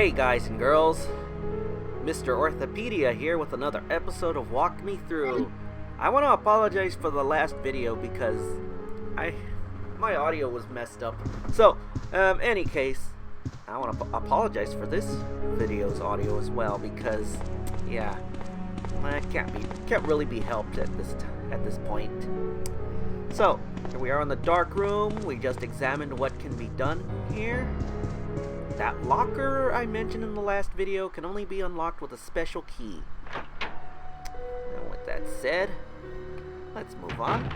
Hey guys and girls, MrOrthopedia here with another episode of Walk Me Through. I want to apologize for the last video because my audio was messed up. So, any case, I want to apologize for this video's audio as well because, yeah, it can't really be helped at this point. So, here we are in the dark room. We just examined what can be done here. That locker I mentioned in the last video can only be unlocked with a special key. And with that said, let's move on.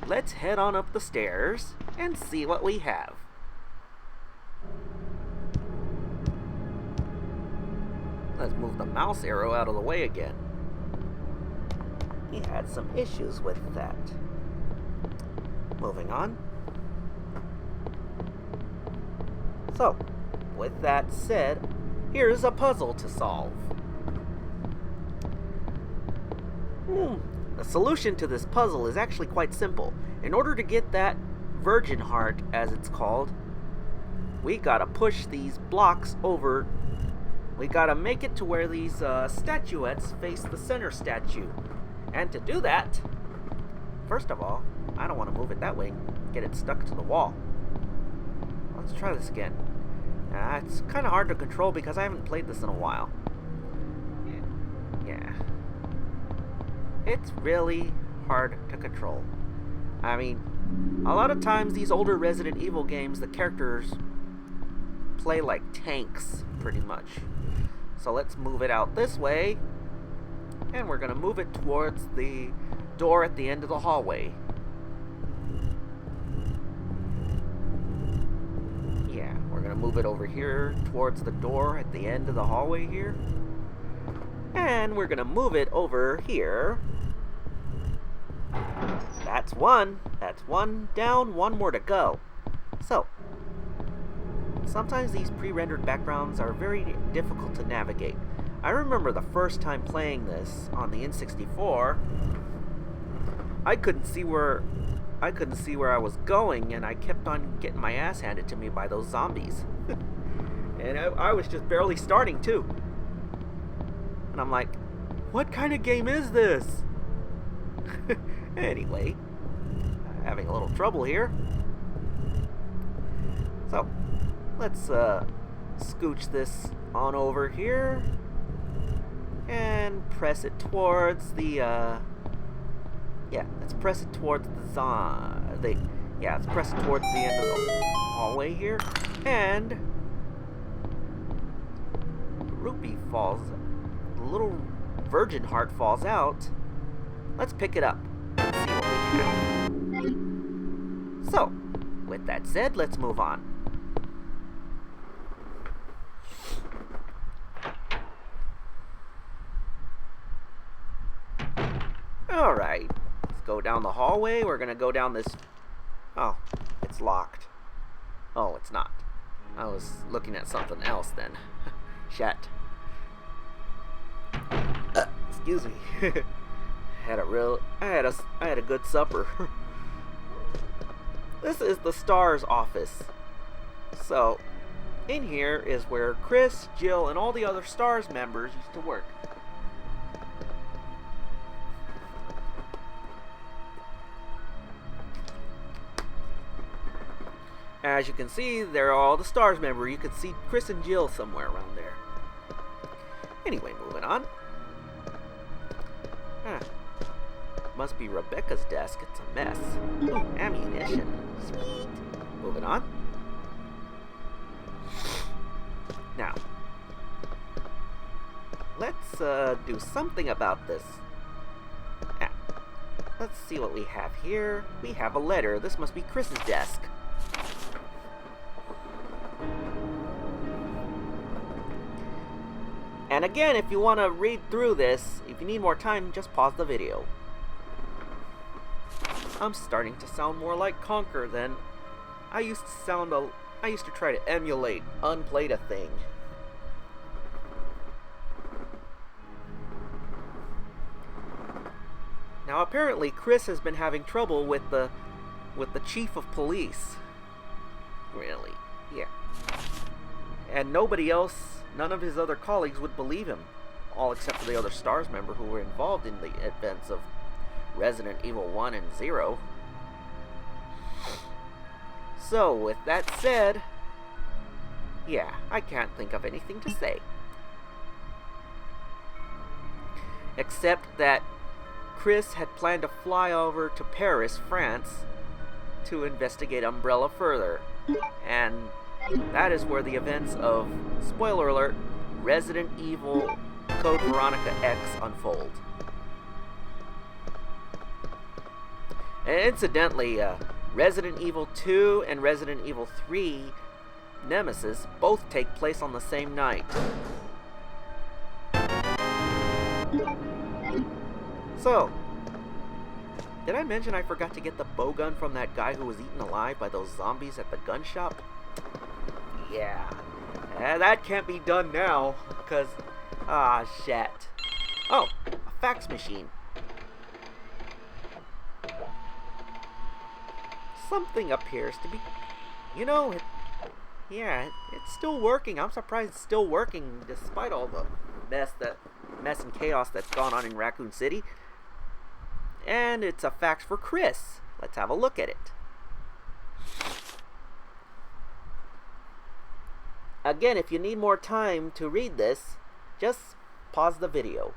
Let's head on up the stairs and see what we have. Let's move the mouse arrow out of the way again. He had some issues with that. Moving on. So, with that said, here's a puzzle to solve. The solution to this puzzle is actually quite simple. In order to get that virgin heart, as it's called, we gotta push these blocks over. We gotta make it to where these statuettes face the center statue. And to do that, first of all, I don't want to move it that way and get it stuck to the wall. Let's try this again. It's kind of hard to control because I haven't played this in a while. Yeah. It's really hard to control. I mean, a lot of times these older Resident Evil games, the characters play like tanks, pretty much. So let's move it out this way. And we're going to move it towards the door at the end of the hallway. We're going to move it over here towards the door at the end of the hallway here. And we're going to move it over here. That's one. That's one down, one more to go. So, sometimes these pre-rendered backgrounds are very difficult to navigate. I remember the first time playing this on the N64, I couldn't see where I was going, and I kept on getting my ass handed to me by those zombies. And I was just barely starting too. And I'm like, what kind of game is this? Anyway, having a little trouble here. So, let's scooch this on over here and press it towards the let's press it towards let's press it towards the end of the hallway here. And the little virgin heart falls out. Let's pick it up and see what we have. So, with that said, let's move on. Alright. Go down the hallway. We're gonna go down this. Oh, it's locked. Oh, it's not. I was looking at something else then. Shit. Excuse me. I had a good supper. This is the STARS office. So, in here is where Chris, Jill, and all the other STARS members used to work. As you can see, they're all the STARS members. You can see Chris and Jill somewhere around there. Anyway, moving on. Must be Rebecca's desk. It's a mess. Ooh, ammunition. Sweet. Moving on. Now, let's do something about this. Let's see what we have here. We have a letter. This must be Chris's desk. And again, if you want to read through this, if you need more time, just pause the video. I'm starting to sound more like Conker than I used to try to emulate Unplayed a Thing. Now apparently Chris has been having trouble with the chief of police. Really? Yeah. And nobody else, none of his other colleagues would believe him, all except for the other STARS member who were involved in the events of Resident Evil 1 and 0. So, with that said, yeah, I can't think of anything to say. Except that Chris had planned to fly over to Paris, France, to investigate Umbrella further. And that is where the events of, spoiler alert, Resident Evil Code Veronica X unfold. And incidentally, Resident Evil 2 and Resident Evil 3 Nemesis both take place on the same night. So, did I mention I forgot to get the bow gun from that guy who was eaten alive by those zombies at the gun shop? Yeah, that can't be done now, because, shit. Oh, a fax machine. Something appears to be, it's still working. I'm surprised it's still working despite all the mess and chaos that's gone on in Raccoon City. And it's a fax for Chris. Let's have a look at it. Again, if you need more time to read this, just pause the video.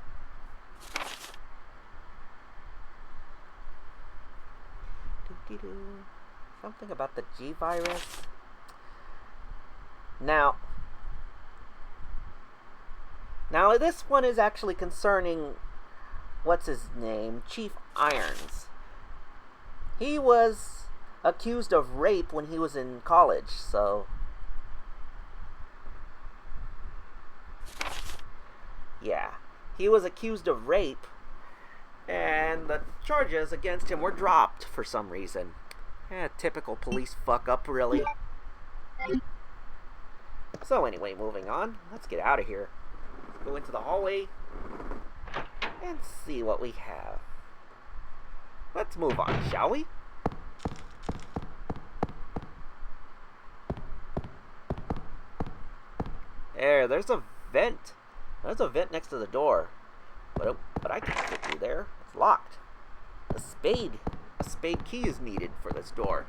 Something about the G virus. Now this one is actually concerning, what's his name? Chief Irons. He was accused of rape when he was in college, so yeah, he was accused of rape, and the charges against him were dropped for some reason. Typical police fuck up, really. So anyway, moving on. Let's get out of here. Let's go into the hallway and see what we have. Let's move on, shall we? There's a vent. There's a vent next to the door. But I can't get through there. It's locked. A spade key is needed for this door.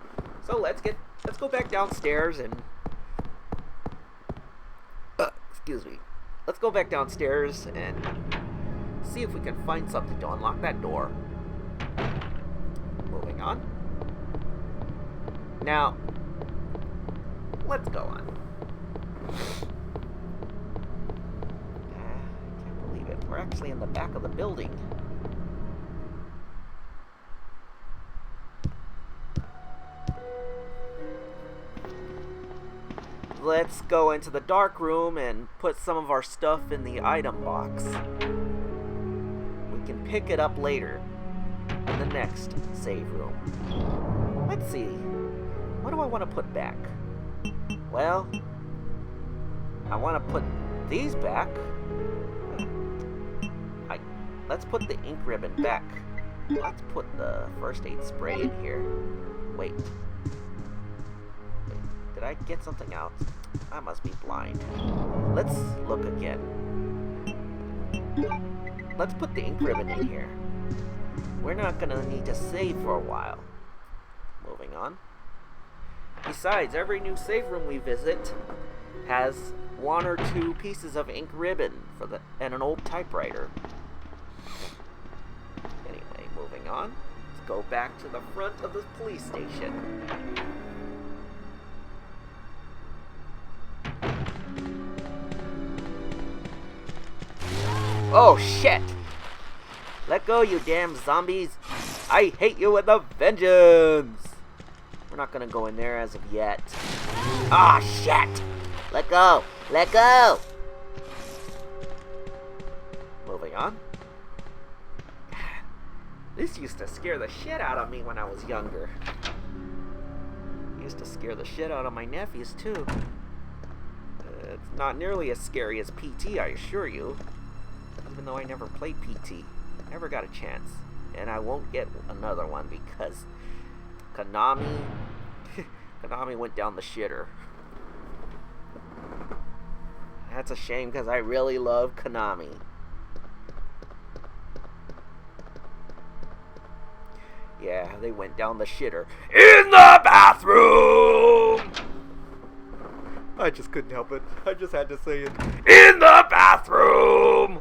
So let's go back downstairs and excuse me. Let's go back downstairs and see if we can find something to unlock that door. Moving on. Now, let's go on. I can't believe it. We're actually in the back of the building. Let's go into the dark room and put some of our stuff in the item box. We can pick it up later in the next save room. Let's see. What do I want to put back? Well, I want to put these back. Let's put the ink ribbon back. Let's put the first aid spray in here. Wait. Did I get something out? I must be blind. Let's look again. Let's put the ink ribbon in here. We're not gonna need to save for a while. Moving on. Besides, every new save room we visit has one or two pieces of ink ribbon and an old typewriter. Anyway, moving on. Let's go back to the front of the police station. Oh shit! Let go, you damn zombies! I hate you with a vengeance! We're not gonna go in there as of yet. Ah, shit! Let go! Let go! Moving on. This used to scare the shit out of me when I was younger. Used to scare the shit out of my nephews too. It's not nearly as scary as PT, I assure you. Even though I never played PT. Never got a chance. And I won't get another one because Konami went down the shitter. That's a shame because I really love Konami. Yeah, they went down the shitter in the bathroom! I just couldn't help it. I just had to say it. In the bathroom!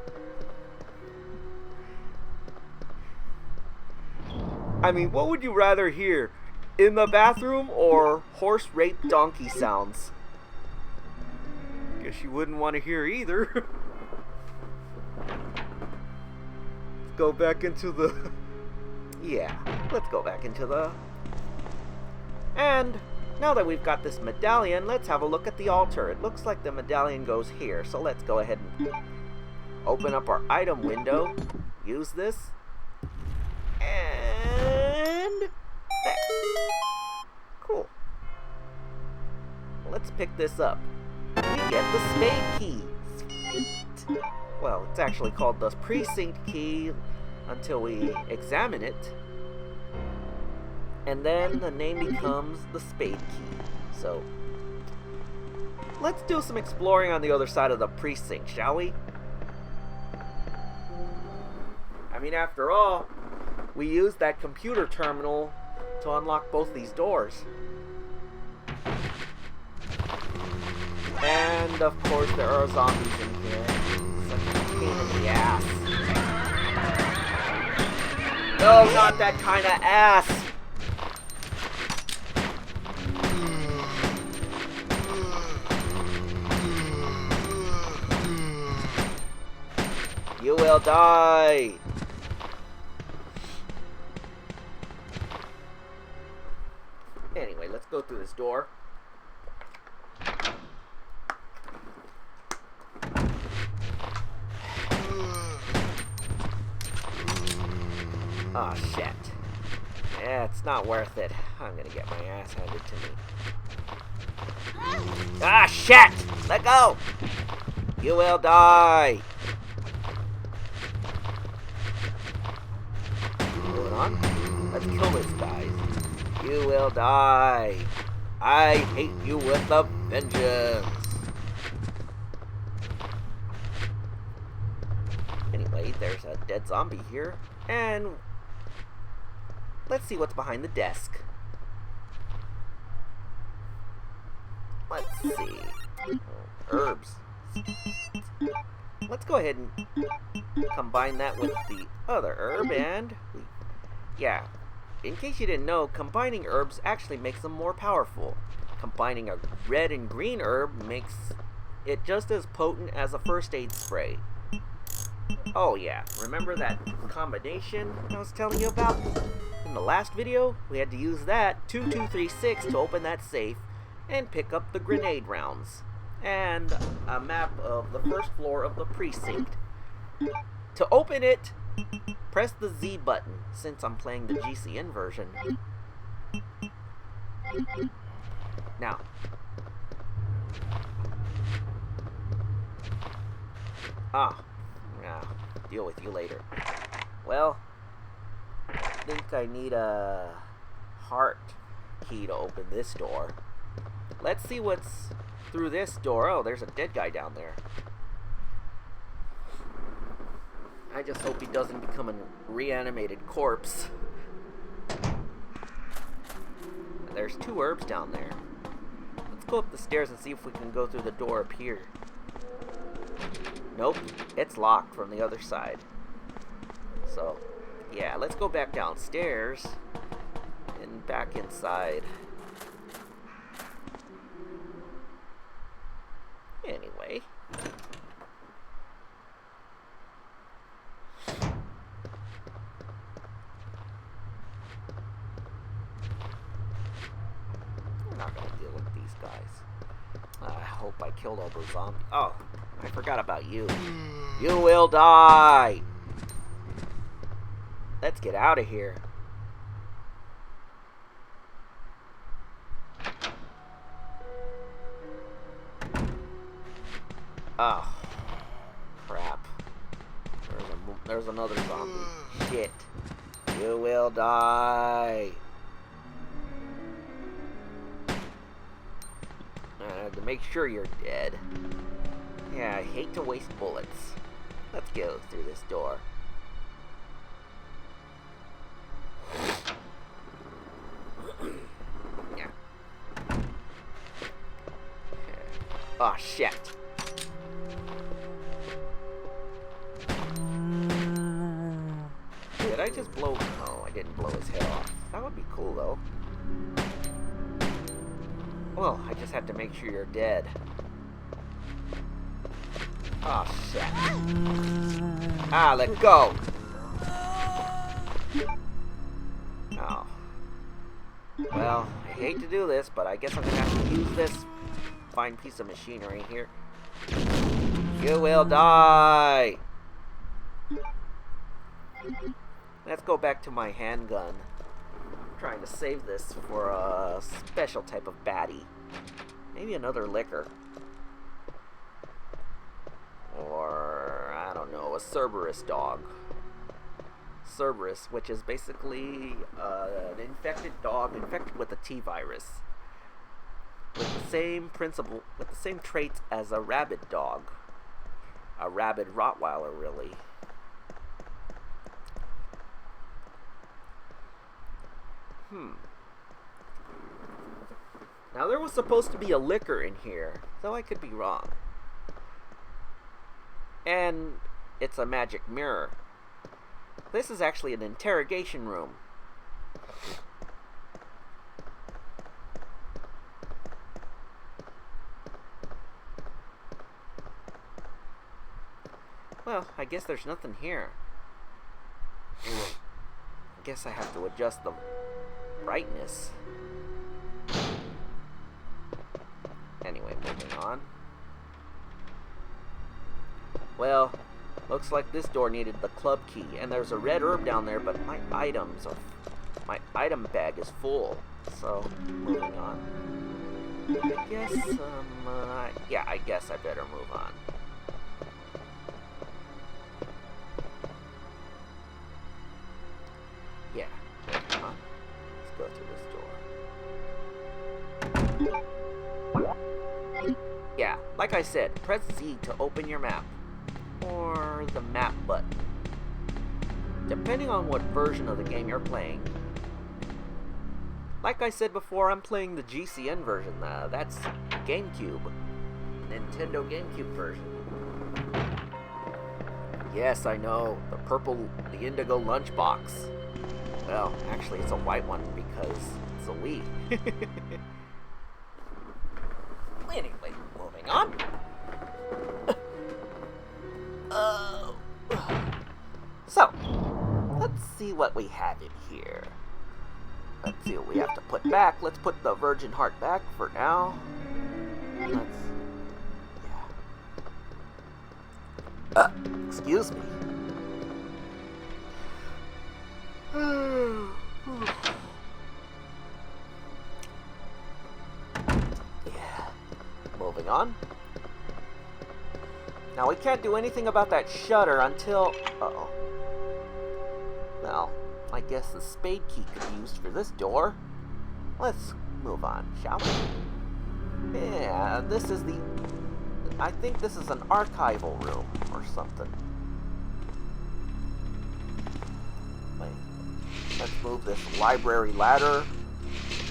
I mean, what would you rather hear? In the bathroom or horse rape donkey sounds? Guess you wouldn't want to hear either. Let's go back into the... Yeah, let's go back into the... And now that we've got this medallion, let's have a look at the altar. It looks like the medallion goes here, so let's go ahead and open up our item window. Use this. And... there. Cool. Let's pick this up. We get the spade key. Sweet. Well, it's actually called the precinct key until we examine it. And then the name becomes the spade key. So, let's do some exploring on the other side of the precinct, shall we? I mean, after all, we used that computer terminal to unlock both these doors. And, of course, there are zombies in here. Such a pain in the ass. No, not that kind of ass! You will die! Anyway, let's go through this door. Oh, shit. Yeah, it's not worth it. I'm gonna get my ass handed to me. Ah, shit! Let go! You will die! Hold on. Let's kill this guy. You will die. I hate you with a vengeance. Anyway, there's a dead zombie here. And let's see what's behind the desk. Let's see. Herbs. Let's go ahead and combine that with the other herb and... yeah. In case you didn't know, combining herbs actually makes them more powerful. Combining a red and green herb makes it just as potent as a first aid spray. Oh yeah, remember that combination I was telling you about? In the last video, we had to use that 2236 to open that safe and pick up the grenade rounds. And a map of the first floor of the precinct. To open it, press the Z button, since I'm playing the GCN version. Now, deal with you later. Well, I think I need a heart key to open this door. Let's see what's through this door. Oh, there's a dead guy down there. I just hope he doesn't become a reanimated corpse. There's 2 herbs down there. Let's go up the stairs and see if we can go through the door up here. Nope, it's locked from the other side. So, yeah, let's go back downstairs and back inside. Anyway. We're not gonna deal with these guys. I hope I killed all those zombies. Oh, I forgot about you. You will die! Let's get out of here. Oh, crap. There's another zombie. Shit. You will die. I have to make sure you're dead. Yeah, I hate to waste bullets. Let's go through this door. Yeah. Oh, shit. Did I just blow... No, I didn't blow his head off. That would be cool, though. Well, I just have to make sure you're dead. Oh, shit. Ah, let go! Oh. Well, I hate to do this, but I guess I'm gonna have to use this fine piece of machinery here. You will die! Let's go back to my handgun. I'm trying to save this for a special type of baddie. Maybe another liquor. Or, I don't know, a Cerberus dog. Cerberus, which is basically an infected dog infected with the T-virus. With the same principle, with the same traits as a rabid dog. A rabid Rottweiler, really. Now there was supposed to be a liquor in here, though I could be wrong. And it's a magic mirror. This is actually an interrogation room. Well, I guess there's nothing here. I guess I have to adjust the brightness. Anyway, moving on. Well, looks like this door needed the club key, and there's a red herb down there, but my my item bag is full. So, moving on. I guess, yeah, I guess I better move on. Yeah, moving on. Let's go through this door. Yeah, like I said, press Z to open your map. Or the map button. Depending on what version of the game you're playing. Like I said before, I'm playing the GCN version. That's GameCube. Nintendo GameCube version. Yes, I know. The indigo lunchbox. Well, actually it's a white one because it's a Wii. Anyway, moving on. So, let's see what we have in here. Let's see what we have to put back. Let's put the Virgin Heart back for now. Excuse me. Yeah. Moving on. Now we can't do anything about that shutter until... Uh-oh. Well, I guess the spade key could be used for this door. Let's move on, shall we? Yeah, this is the... I think this is an archival room or something. Wait. Let's move this library ladder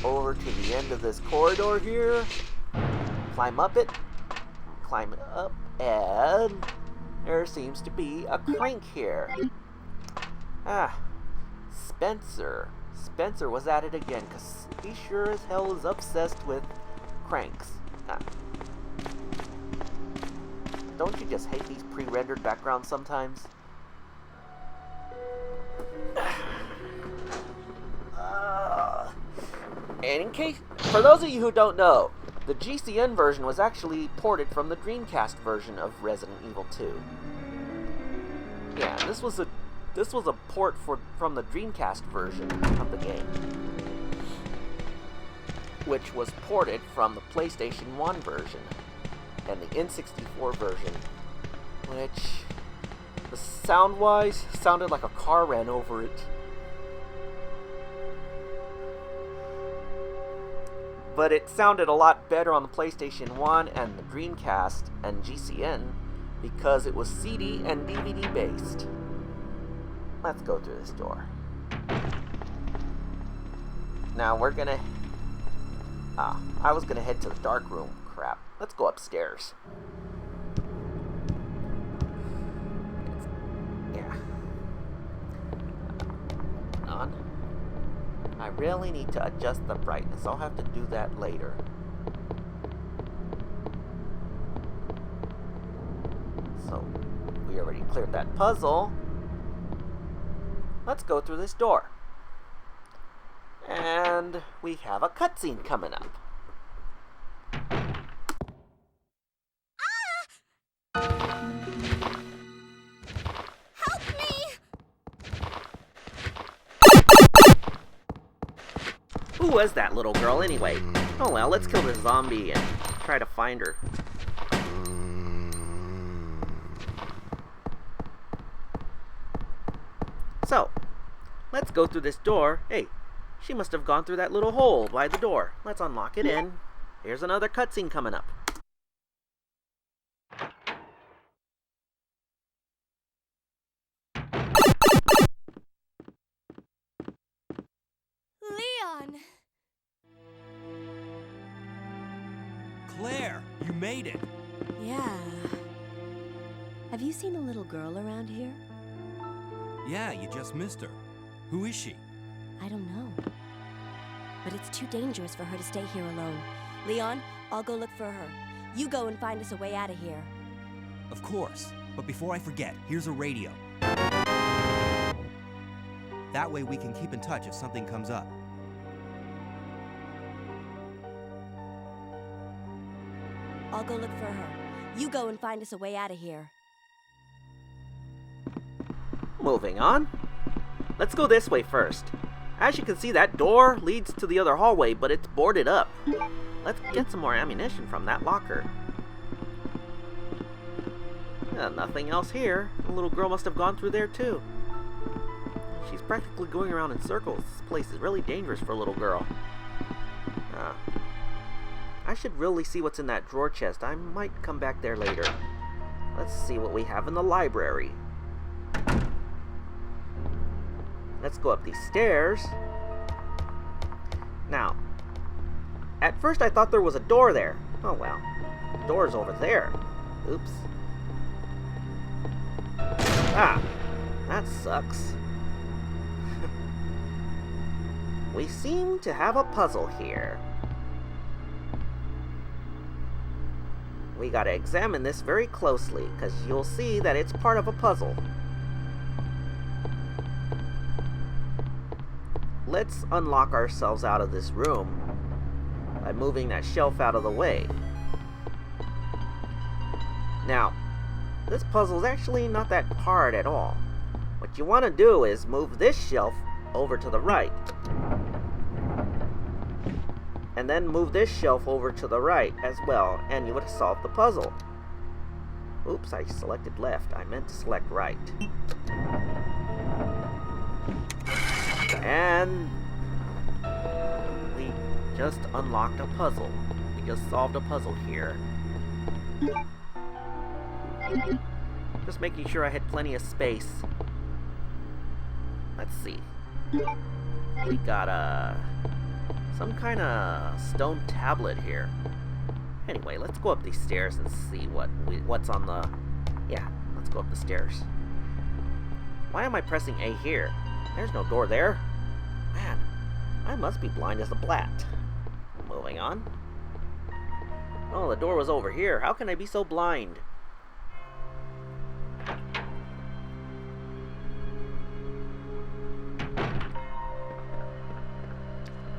over to the end of this corridor here. Climb up it. Climb it up. And there seems to be a crank here. Ah, Spencer. Spencer was at it again, because he sure as hell is obsessed with cranks. Ah. Don't you just hate these pre-rendered backgrounds sometimes? And in case, for those of you who don't know, the GCN version was actually ported from the Dreamcast version of Resident Evil 2. Yeah, this was a port from the Dreamcast version of the game, which was ported from the PlayStation 1 version and the N64 version, which, sound-wise, sounded like a car ran over it. But it sounded a lot better on the PlayStation 1 and the Dreamcast and GCN because it was CD and DVD based. Let's go through this door. Now we're gonna... I was gonna head to the dark room. Crap. Let's go upstairs. Yeah. On. I really need to adjust the brightness. I'll have to do that later. So, we already cleared that puzzle. Let's go through this door. And we have a cutscene coming up. Help me! Who was that little girl anyway? Oh well, let's kill this zombie and try to find her. So, let's go through this door. Hey, she must have gone through that little hole by the door. Let's unlock it in. Here's another cutscene coming up. Leon! Claire, you made it. Yeah. Have you seen a little girl around here? Yeah, you just missed her. Who is she? I don't know. But it's too dangerous for her to stay here alone. Leon, I'll go look for her. You go and find us a way out of here. Of course. But before I forget, here's a radio. That way we can keep in touch if something comes up. I'll go look for her. You go and find us a way out of here. Moving on. Let's go this way first. As you can see, that door leads to the other hallway, but it's boarded up. Let's get some more ammunition from that locker. Nothing else here. The little girl must have gone through there too. She's practically going around in circles. This place is really dangerous for a little girl. I should really see what's in that drawer chest. I might come back there later. Let's see what we have in the library. Let's go up these stairs. Now, at first I thought there was a door there. Oh well, the door's over there. Oops. Ah, that sucks. We seem to have a puzzle here. We gotta examine this very closely, because you'll see that it's part of a puzzle. Let's unlock ourselves out of this room by moving that shelf out of the way. Now, this puzzle is actually not that hard at all. What you want to do is move this shelf over to the right. And then move this shelf over to the right as well, and you would have solved the puzzle. Oops, I selected left. I meant to select right. And we just unlocked a puzzle. We just solved a puzzle here. Just making sure I had plenty of space. Let's see. We got some kind of stone tablet here. Anyway, let's go up these stairs and see what's on the... Yeah, let's go up the stairs. Why am I pressing A here? There's no door there. Man, I must be blind as a bat. Moving on. Oh, the door was over here. How can I be so blind?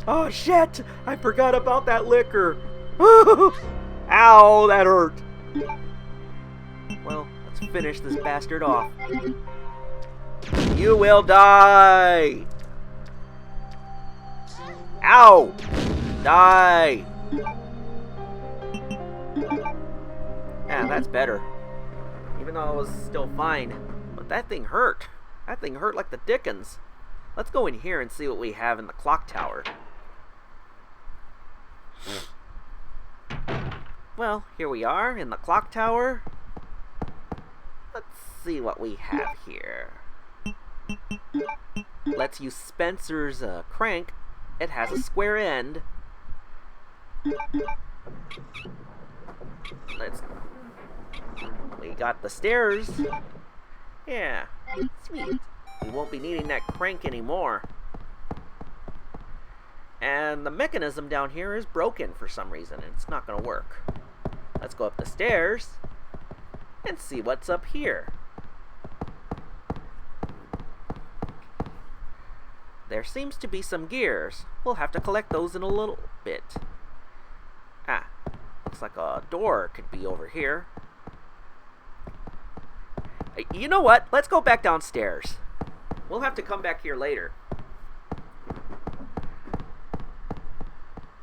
Oh shit! I forgot about that liquor! Ow, that hurt! Well, let's finish this bastard off. You will die! Ow! Die! Yeah, that's better. Even though it was still fine. But that thing hurt. That thing hurt like the dickens. Let's go in here and see what we have in the clock tower. Well, here we are in the clock tower. let's see what we have here. Let's use Spencer's crank. It has a square end. We got the stairs. Yeah, sweet. We won't be needing that crank anymore. And the mechanism down here is broken for some reason, and it's not going to work. Let's go up the stairs and see what's up here. There seems to be some gears. We'll have to collect those in a little bit. Ah, looks like a door could be over here. You know what? Let's go back downstairs. We'll have to come back here later.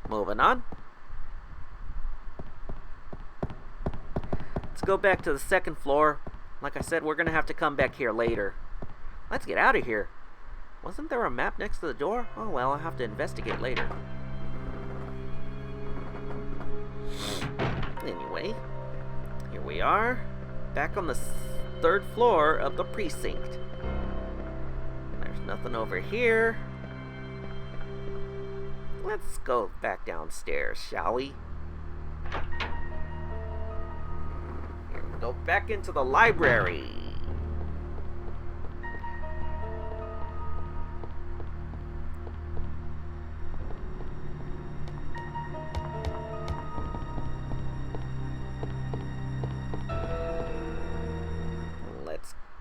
Moving on. Let's go back to the second floor. Like I said, we're going to have to come back here later. Let's get out of here. Wasn't there a map next to the door? Oh well, I'll have to investigate later. Anyway, here we are, back on the third floor of the precinct. There's nothing over here. Let's go back downstairs, shall we? Here we go, back into the library.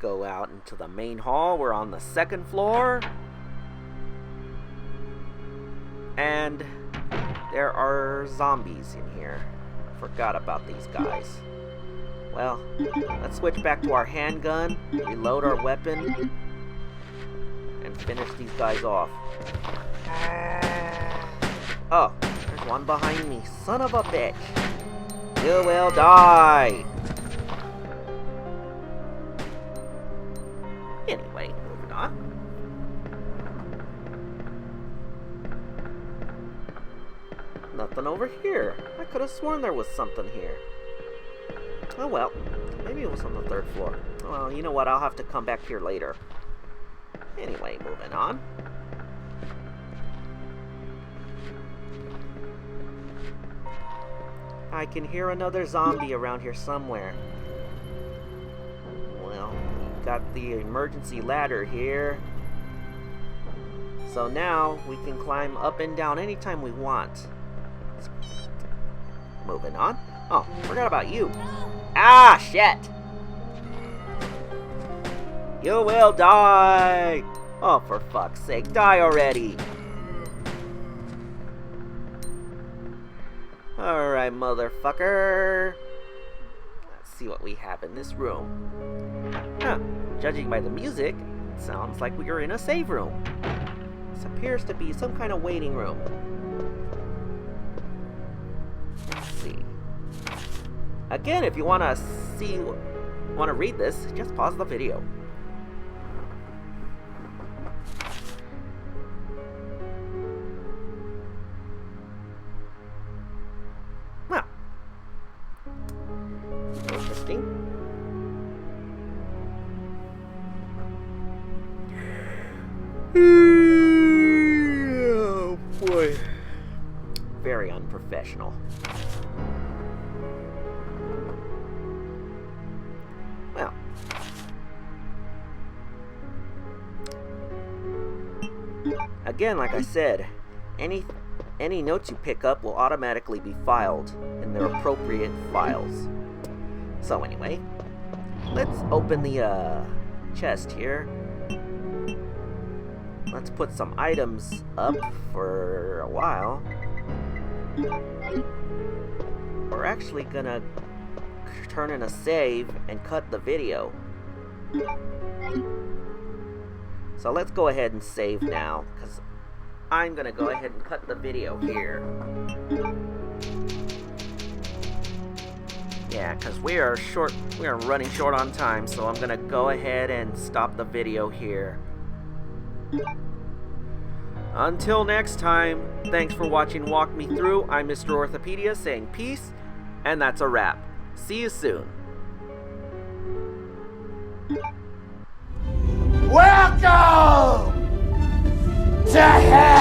Go out into the main hall. We're on the second floor. And there are zombies in here. Forgot about these guys. Well, let's switch back to our handgun, reload our weapon, and finish these guys off. Oh, there's one behind me. Son of a bitch. You will die. Anyway, moving on. Nothing over here. I could have sworn there was something here. Oh well, maybe it was on the third floor. Well, you know what? I'll have to come back here later. Anyway, moving on. I can hear another zombie around here somewhere. Well, got the emergency ladder here. So now we can climb up and down anytime we want. Moving on. Oh, forgot about you. Ah, shit! You will die! Oh, for fuck's sake, die already! Alright, motherfucker. Let's see what we have in this room. Huh, judging by the music, it sounds like we are in a save room. This appears to be some kind of waiting room. Let's see. Again, if you want to read this, just pause the video. Well, interesting. Oh boy. Very unprofessional. Well. Again, like I said, any notes you pick up will automatically be filed in their appropriate files. So anyway, let's open the chest here. Let's put some items up for a while. We're actually gonna turn in a save and cut the video. So let's go ahead and save now, because I'm gonna go ahead and cut the video here. Yeah, because we are running short on time, so I'm gonna go ahead and stop the video here. Until next time, thanks for watching Walk Me Through. I'm MrOrthopedia saying peace, and that's a wrap. See you soon. Welcome to hell!